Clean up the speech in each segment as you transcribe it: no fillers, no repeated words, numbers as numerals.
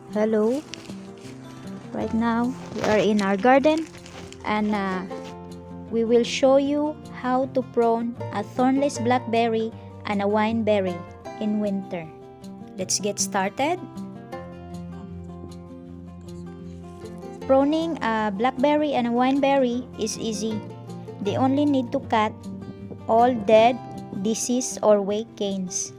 Hello, right now we are in our garden and we will show you how to prune a thornless blackberry and a wineberry in winter. Let's get started. Pruning a blackberry and a wineberry is easy. They only need to cut all dead, diseased or weak canes.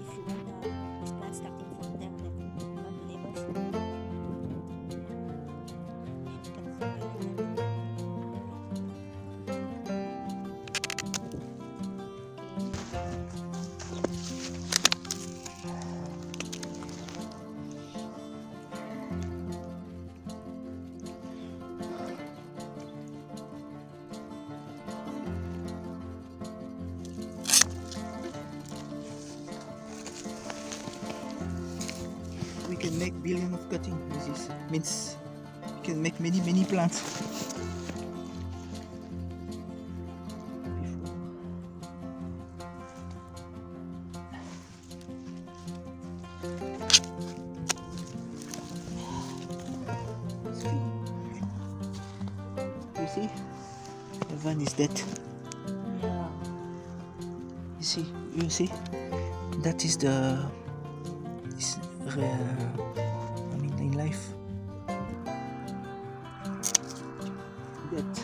We can make billion of cutting with this. Means we can make many plants. You see, the one is dead. Yeah. You see, that is the. In life. That.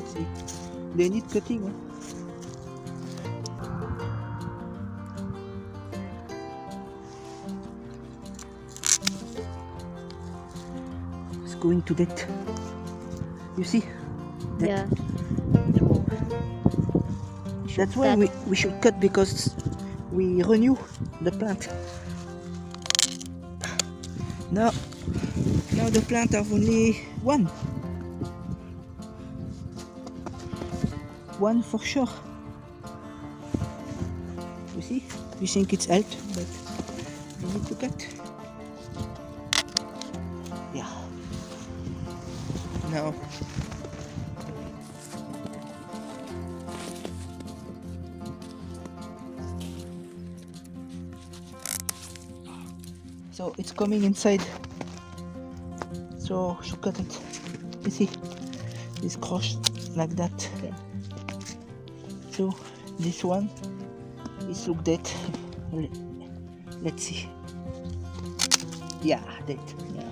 See, they need cutting. Huh? It's going to that. You see? That. Yeah. That's why we should cut, because we renew the plant. Now the plant have only one for sure. You see, we think it's helped, but we need to cut. Yeah. Now so it's coming inside, so you cut it. You see, it's crushed like that. Okay. So this one is look dead. Let's see. Yeah, dead. Yeah.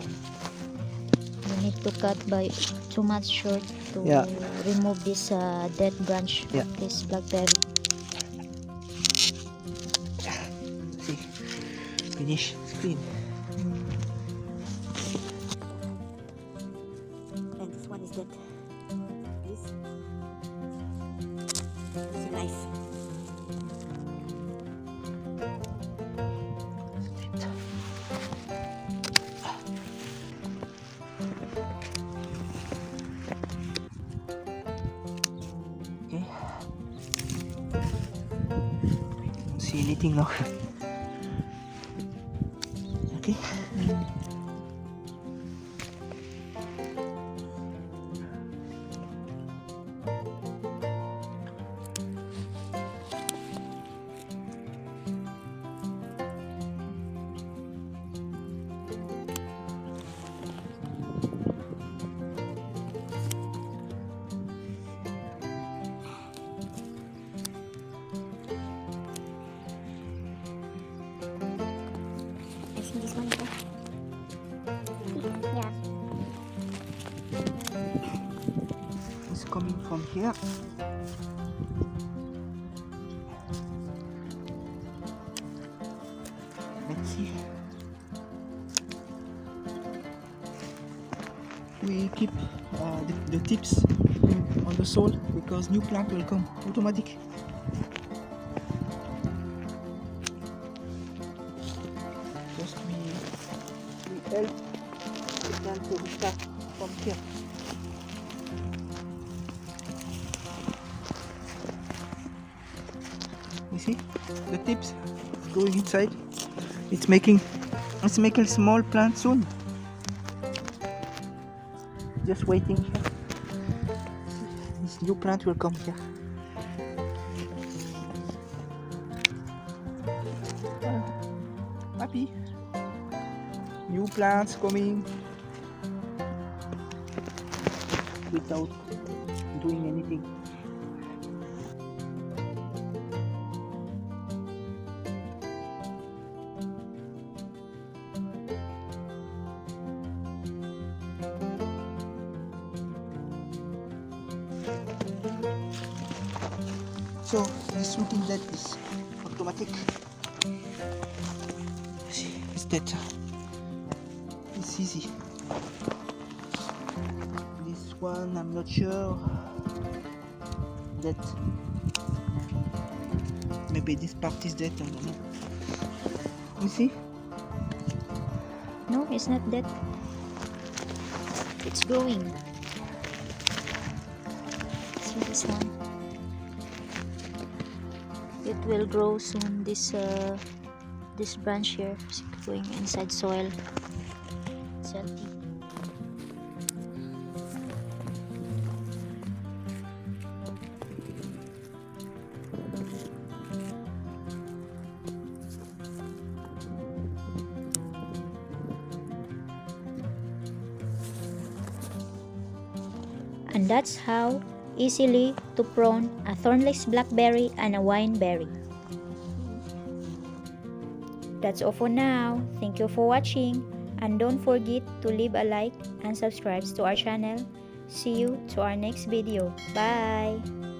We need to cut by too much short to remove this dead branch of this blackberry. See, finish, clean. And this one is dead. This is alive. Okay. Don't see anything now. Okay. I think this one is dead. Yeah. It's coming from here. Let's see. We keep the tips on the soil, because new plant will come automatic. Just we help the plant to restart from here. You see, the tips going inside. It's making small plant soon. Just waiting here. This new plant will come here. Happy. new plants coming without doing anything. So this rooting that is automatic. It's that it's easy. This one I'm not sure that maybe this part is dead, I don't know. You see? No, it's not dead. It's growing. See this one? It will grow soon. This branch here is going inside soil. It's healthy. And that's how easily to prune a thornless blackberry and a wineberry. That's all for now. Thank you for watching, and don't forget to leave a like and subscribe to our channel. See you to our next video. Bye!